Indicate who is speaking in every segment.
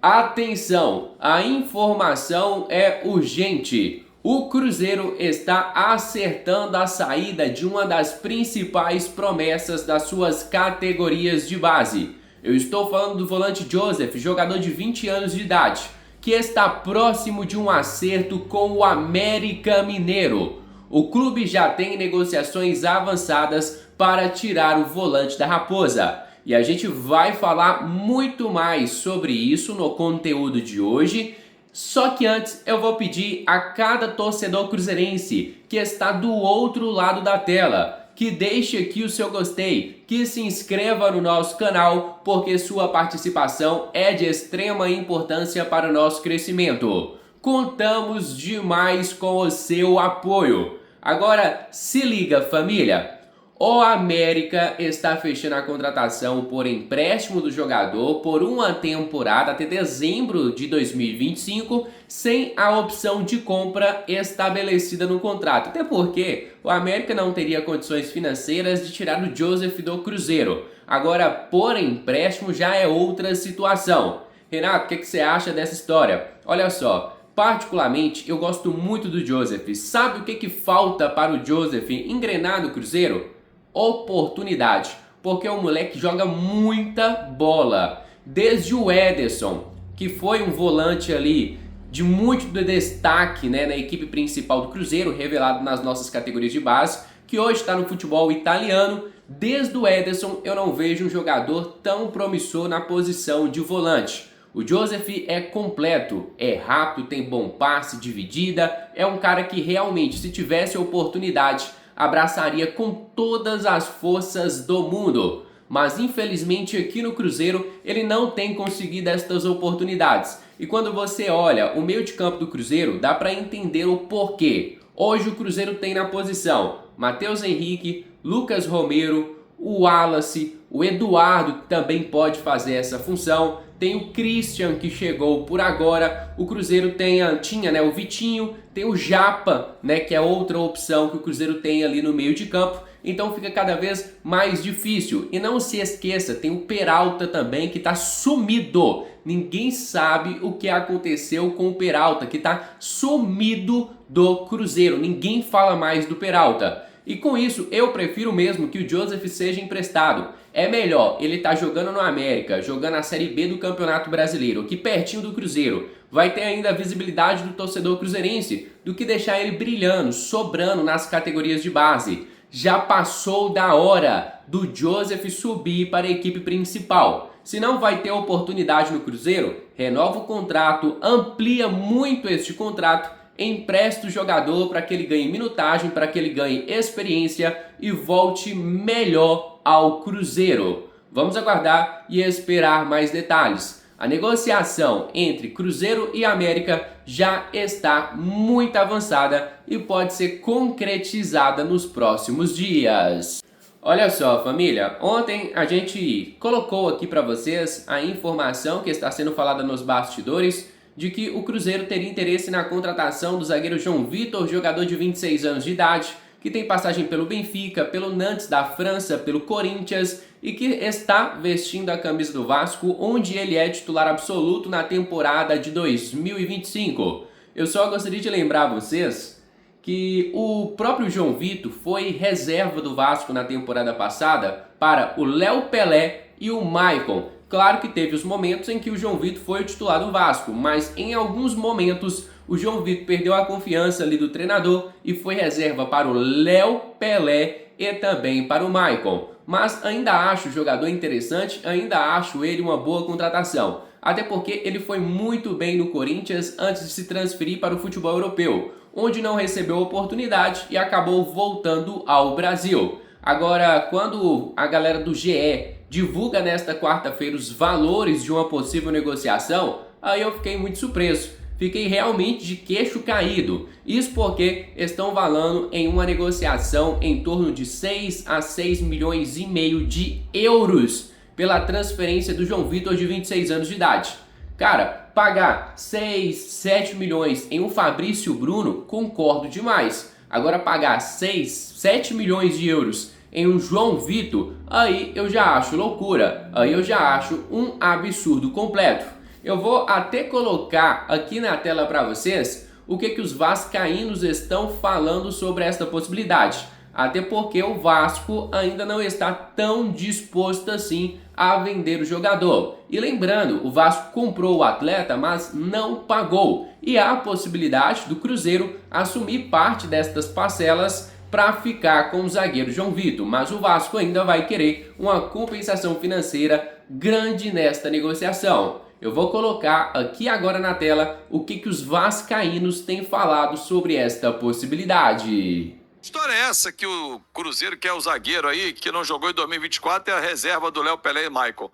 Speaker 1: Atenção, a informação é urgente. O Cruzeiro está acertando a saída de uma das principais promessas das suas categorias de base. Eu estou falando do volante Joseph, jogador de 20 anos de idade, que está próximo de um acerto com o América Mineiro. O clube já tem negociações avançadas para tirar o volante da Raposa. E a gente vai falar muito mais sobre isso no conteúdo de hoje. Só que antes eu vou pedir a cada torcedor cruzeirense que está do outro lado da tela que deixe aqui o seu gostei, que se inscreva no nosso canal, porque sua participação é de extrema importância para o nosso crescimento. Contamos demais com o seu apoio. Agora se liga, família! O América está fechando a contratação por empréstimo do jogador por uma temporada até dezembro de 2025, sem a opção de compra estabelecida no contrato. Até porque o América não teria condições financeiras de tirar o Joseph do Cruzeiro. Agora, por empréstimo já é outra situação. Renato, o que você acha dessa história? Olha só. Particularmente, eu gosto muito do Joseph. Sabe o que falta para o Joseph engrenar no Cruzeiro? Oportunidade, porque o moleque joga muita bola. Desde o Ederson, que foi um volante ali de muito destaque, né, na equipe principal do Cruzeiro, revelado nas nossas categorias de base, que hoje está no futebol italiano. Desde o Ederson eu não vejo um jogador tão promissor na posição de volante. O Joseph é completo, é rápido, tem bom passe, dividida, é um cara que realmente, se tivesse a oportunidade, abraçaria com todas as forças do mundo. Mas infelizmente aqui no Cruzeiro ele não tem conseguido estas oportunidades. E quando você olha o meio de campo do Cruzeiro, dá para entender o porquê. Hoje o Cruzeiro tem na posição Matheus Henrique, Lucas Romero, o Wallace, o Eduardo, que também pode fazer essa função. Tem o Christian, que chegou por agora. O Cruzeiro tinha, né, o Vitinho, tem o Japa, né, que é outra opção que o Cruzeiro tem ali no meio de campo. Então fica cada vez mais difícil. E não se esqueça, tem o Peralta também, que está sumido. Ninguém sabe o que aconteceu com o Peralta, que está sumido do Cruzeiro. Ninguém fala mais do Peralta. E com isso, eu prefiro mesmo que o Joseph seja emprestado. É melhor ele estar jogando no América, jogando a Série B do Campeonato Brasileiro, aqui pertinho do Cruzeiro. Vai ter ainda a visibilidade do torcedor cruzeirense, do que deixar ele brilhando, sobrando nas categorias de base. Já passou da hora do Joseph subir para a equipe principal. Se não vai ter oportunidade no Cruzeiro, renova o contrato, amplia muito este contrato, empresta o jogador para que ele ganhe minutagem, para que ele ganhe experiência e volte melhor ao Cruzeiro. Vamos aguardar e esperar mais detalhes. A negociação entre Cruzeiro e América já está muito avançada e pode ser concretizada nos próximos dias. Olha só, família, ontem a gente colocou aqui para vocês a informação que está sendo falada nos bastidores de que o Cruzeiro teria interesse na contratação do zagueiro João Vitor, jogador de 26 anos de idade, que tem passagem pelo Benfica, pelo Nantes da França, pelo Corinthians e que está vestindo a camisa do Vasco, onde ele é titular absoluto na temporada de 2025. Eu só gostaria de lembrar vocês que o próprio João Vitor foi reserva do Vasco na temporada passada para o Léo Pelé e o Maicon. Claro que teve os momentos em que o João Vitor foi o titular do Vasco, mas em alguns momentos o João Vitor perdeu a confiança ali do treinador e foi reserva para o Léo Pelé e também para o Maicon. Mas ainda acho o jogador interessante, ainda acho ele uma boa contratação. Até porque ele foi muito bem no Corinthians antes de se transferir para o futebol europeu, onde não recebeu oportunidade e acabou voltando ao Brasil. Agora, quando a galera do GE divulga nesta quarta-feira os valores de uma possível negociação, aí eu fiquei muito surpreso. Fiquei realmente de queixo caído. Isso porque estão falando em uma negociação em torno de 6 a 6 milhões e meio de euros pela transferência do João Vitor de 26 anos de idade. Cara, pagar 6, 7 milhões em um Fabrício Bruno, concordo demais. Agora pagar 6, 7 milhões de euros em um João Vitor, aí eu já acho loucura, aí eu já acho um absurdo completo. Eu vou até colocar aqui na tela para vocês o que os vascaínos estão falando sobre esta possibilidade. Até porque o Vasco ainda não está tão disposto assim a vender o jogador. E lembrando, o Vasco comprou o atleta, mas não pagou. E há a possibilidade do Cruzeiro assumir parte destas parcelas para ficar com o zagueiro João Vitor. Mas o Vasco ainda vai querer uma compensação financeira grande nesta negociação. Eu vou colocar aqui agora na tela o que os vascaínos têm falado sobre esta possibilidade.
Speaker 2: História é essa que o Cruzeiro quer o zagueiro aí, que não jogou em 2024, é a reserva do Léo Pelé e Michael.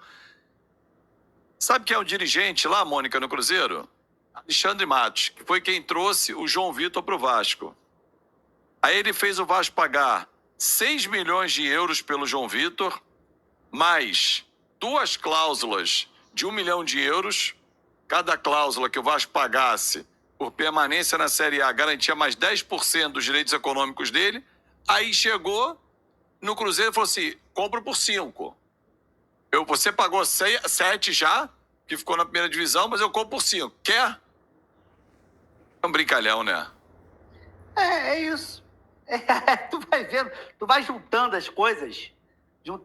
Speaker 2: Sabe quem é o dirigente lá, Mônica, no Cruzeiro? Alexandre Matos, que foi quem trouxe o João Vitor para o Vasco. Aí ele fez o Vasco pagar 6 milhões de euros pelo João Vitor, mais 2 cláusulas de 1 milhão de euros. Cada cláusula que o Vasco pagasse por permanência na Série A garantia mais 10% dos direitos econômicos dele. Aí chegou no Cruzeiro e falou assim, compro por 5. Você pagou 7 já, que ficou na primeira divisão, mas eu compro por 5. Quer? É um brincalhão, né?
Speaker 3: É isso. Tu vai vendo, tu vai juntando as coisas, tu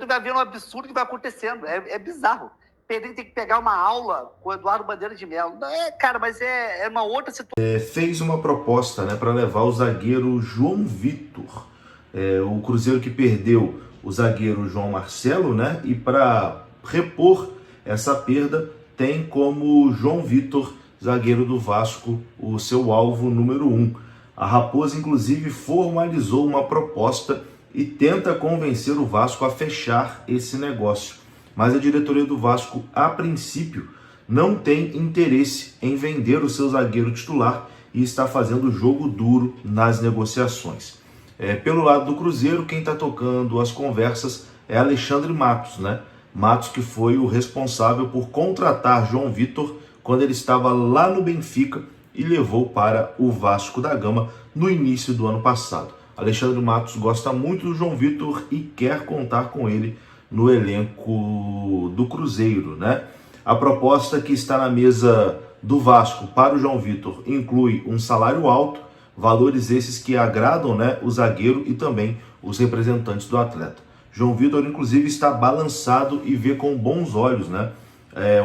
Speaker 3: vai vendo um absurdo que vai acontecendo. É bizarro. Pedrinho tem que pegar uma aula com o Eduardo Bandeira de Mello. Cara, mas é uma outra situação.
Speaker 4: Fez uma proposta, né, para levar o zagueiro João Vitor. O Cruzeiro que perdeu o zagueiro João Marcelo, né? E para repor essa perda, tem como João Vitor, zagueiro do Vasco, o seu alvo número 1. A Raposa, inclusive, formalizou uma proposta e tenta convencer o Vasco a fechar esse negócio. Mas a diretoria do Vasco, a princípio, não tem interesse em vender o seu zagueiro titular e está fazendo jogo duro nas negociações. Pelo lado do Cruzeiro, quem está tocando as conversas é Alexandre Matos, né? Matos, que foi o responsável por contratar João Vitor quando ele estava lá no Benfica e levou para o Vasco da Gama no início do ano passado. Alexandre Matos gosta muito do João Vitor e quer contar com ele no elenco do Cruzeiro, né? A proposta que está na mesa do Vasco para o João Vitor inclui um salário alto, valores esses que agradam, né, o zagueiro e também os representantes do atleta. João Vitor, inclusive, está balançado e vê com bons olhos, né,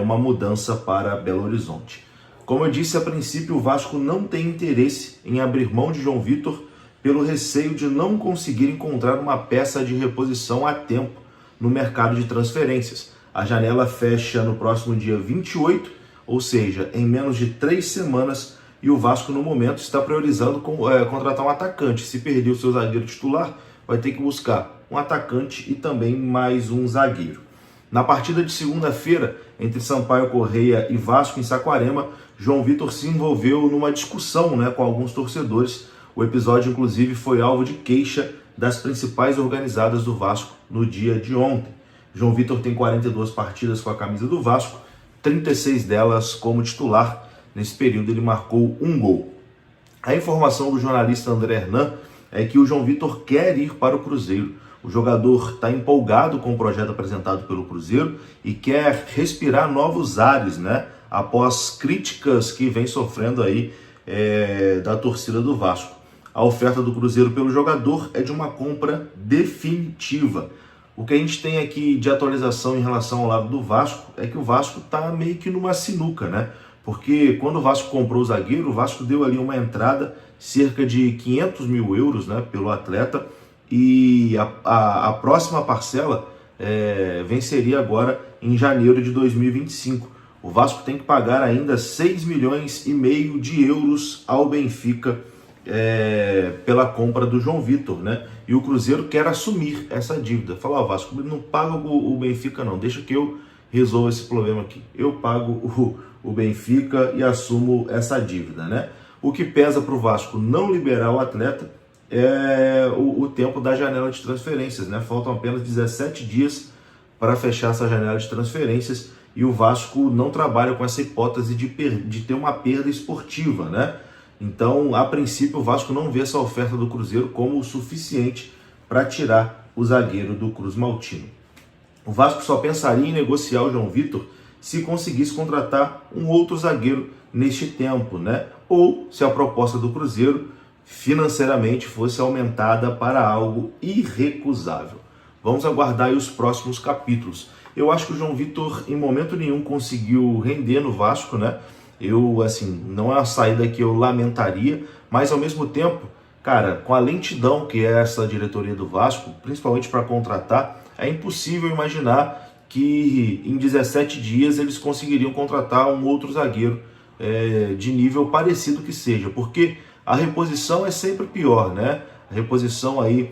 Speaker 4: uma mudança para Belo Horizonte. Como eu disse, a princípio, o Vasco não tem interesse em abrir mão de João Vitor pelo receio de não conseguir encontrar uma peça de reposição a tempo no mercado de transferências. A janela fecha no próximo dia 28, ou seja, em menos de 3 semanas, e o Vasco, no momento, está priorizando contratar um atacante. Se perder o seu zagueiro titular, vai ter que buscar um atacante e também mais um zagueiro. Na partida de segunda-feira, entre Sampaio Corrêa e Vasco em Saquarema, João Vitor se envolveu numa discussão, né, com alguns torcedores. O episódio, inclusive, foi alvo de queixa das principais organizadas do Vasco no dia de ontem. João Vitor tem 42 partidas com a camisa do Vasco, 36 delas como titular. Nesse período ele marcou 1 gol. A informação do jornalista André Hernan é que o João Vitor quer ir para o Cruzeiro. O jogador está empolgado com o projeto apresentado pelo Cruzeiro e quer respirar novos ares, né? Após críticas que vem sofrendo aí da torcida do Vasco. A oferta do Cruzeiro pelo jogador é de uma compra definitiva. O que a gente tem aqui de atualização em relação ao lado do Vasco é que o Vasco está meio que numa sinuca, né? Porque quando o Vasco comprou o zagueiro, o Vasco deu ali uma entrada cerca de 500 mil euros, né, pelo atleta, e a próxima parcela venceria agora em janeiro de 2025. O Vasco tem que pagar ainda 6 milhões e meio de euros ao Benfica pela compra do João Vitor, né? E o Cruzeiro quer assumir essa dívida. Fala, Vasco, não paga o Benfica não, deixa que eu resolvo esse problema aqui. Eu pago o Benfica e assumo essa dívida, né? O que pesa para o Vasco não liberar o atleta é o tempo da janela de transferências, né? Faltam apenas 17 dias para fechar essa janela de transferências e o Vasco não trabalha com essa hipótese de ter uma perda esportiva, né? Então, a princípio, o Vasco não vê essa oferta do Cruzeiro como o suficiente para tirar o zagueiro do Cruz Maltino. O Vasco só pensaria em negociar o João Vitor se conseguisse contratar um outro zagueiro neste tempo, né? Ou se a proposta do Cruzeiro financeiramente fosse aumentada para algo irrecusável. Vamos aguardar aí os próximos capítulos. Eu acho que o João Vitor em momento nenhum conseguiu render no Vasco, né? Não é uma saída que eu lamentaria, mas ao mesmo tempo, cara, com a lentidão que é essa diretoria do Vasco, principalmente para contratar, é impossível imaginar que em 17 dias eles conseguiriam contratar um outro zagueiro de nível parecido que seja, porque a reposição é sempre pior, né? A reposição aí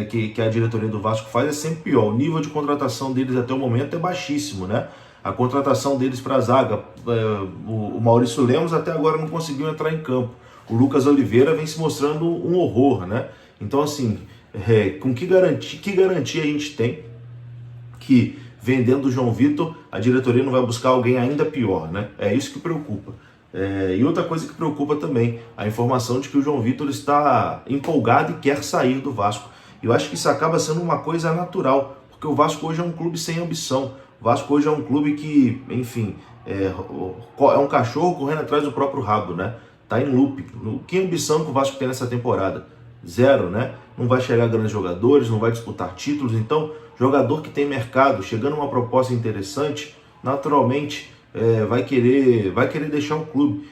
Speaker 4: que a diretoria do Vasco faz é sempre pior. O nível de contratação deles até o momento é baixíssimo, né? A contratação deles para a zaga, o Maurício Lemos até agora não conseguiu entrar em campo. O Lucas Oliveira vem se mostrando um horror, né? Então, assim, com que garantia a gente tem que vendendo o João Vitor, a diretoria não vai buscar alguém ainda pior, né? É isso que preocupa. E outra coisa que preocupa também, a informação de que o João Vitor está empolgado e quer sair do Vasco. Eu acho que isso acaba sendo uma coisa natural, porque o Vasco hoje é um clube sem ambição. O Vasco hoje é um clube que, enfim, é um cachorro correndo atrás do próprio rabo, né? Tá em loop. Que ambição que o Vasco tem nessa temporada? Zero, né? Não vai chegar a grandes jogadores, não vai disputar títulos. Então, jogador que tem mercado, chegando uma proposta interessante, naturalmente vai querer deixar o clube.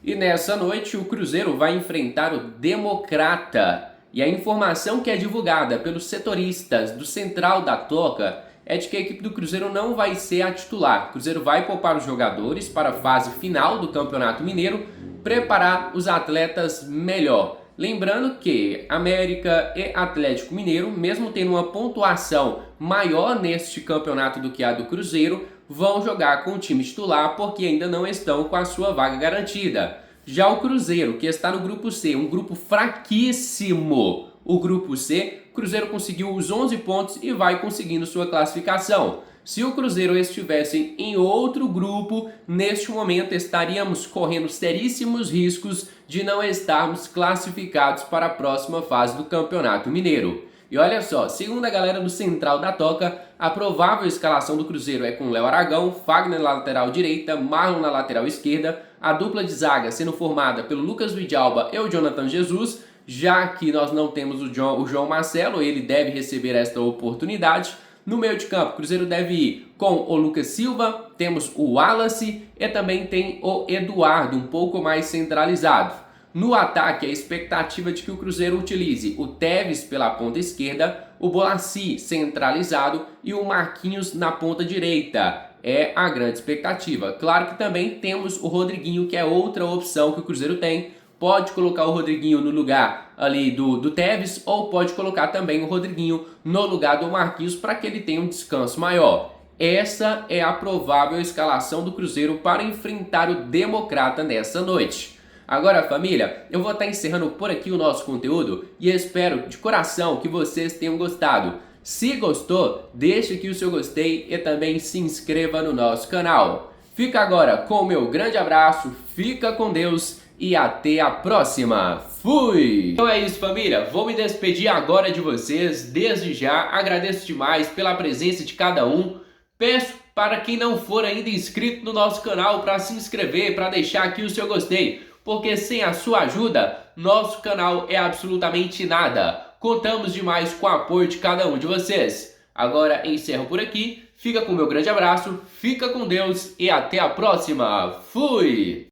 Speaker 1: E nessa noite o Cruzeiro vai enfrentar o Democrata. E a informação que é divulgada pelos setoristas do Central da Toca é de que a equipe do Cruzeiro não vai ser a titular. O Cruzeiro vai poupar os jogadores para a fase final do Campeonato Mineiro, preparar os atletas melhor. Lembrando que América e Atlético Mineiro, mesmo tendo uma pontuação maior neste campeonato do que a do Cruzeiro, vão jogar com o time titular porque ainda não estão com a sua vaga garantida. Já o Cruzeiro, que está no grupo C, um grupo fraquíssimo, o grupo C, o Cruzeiro conseguiu os 11 pontos e vai conseguindo sua classificação. Se o Cruzeiro estivesse em outro grupo, neste momento estaríamos correndo seríssimos riscos de não estarmos classificados para a próxima fase do Campeonato Mineiro. E olha só, segundo a galera do Central da Toca, a provável escalação do Cruzeiro é com Léo Aragão, Fagner na lateral direita, Marlon na lateral esquerda, a dupla de zaga sendo formada pelo Lucas Vidalba e o Jonathan Jesus, já que nós não temos o João Marcelo, ele deve receber esta oportunidade. No meio de campo, o Cruzeiro deve ir com o Lucas Silva, temos o Wallace e também tem o Eduardo, um pouco mais centralizado. No ataque, a expectativa de que o Cruzeiro utilize o Tevez pela ponta esquerda, o Bolaci centralizado e o Marquinhos na ponta direita. É a grande expectativa. Claro que também temos o Rodriguinho, que é outra opção que o Cruzeiro tem. Pode colocar o Rodriguinho no lugar ali do Tevez ou pode colocar também o Rodriguinho no lugar do Marquinhos para que ele tenha um descanso maior. Essa é a provável escalação do Cruzeiro para enfrentar o Democrata nessa noite. Agora, família, eu vou estar encerrando por aqui o nosso conteúdo e espero de coração que vocês tenham gostado. Se gostou, deixe aqui o seu gostei e também se inscreva no nosso canal. Fica agora com o meu grande abraço, fica com Deus e até a próxima. Fui! Então é isso, família. Vou me despedir agora de vocês. Desde já, agradeço demais pela presença de cada um. Peço para quem não for ainda inscrito no nosso canal para se inscrever, para deixar aqui o seu gostei. Porque sem a sua ajuda, nosso canal é absolutamente nada. Contamos demais com o apoio de cada um de vocês. Agora encerro por aqui. Fica com o meu grande abraço, fica com Deus e até a próxima. Fui!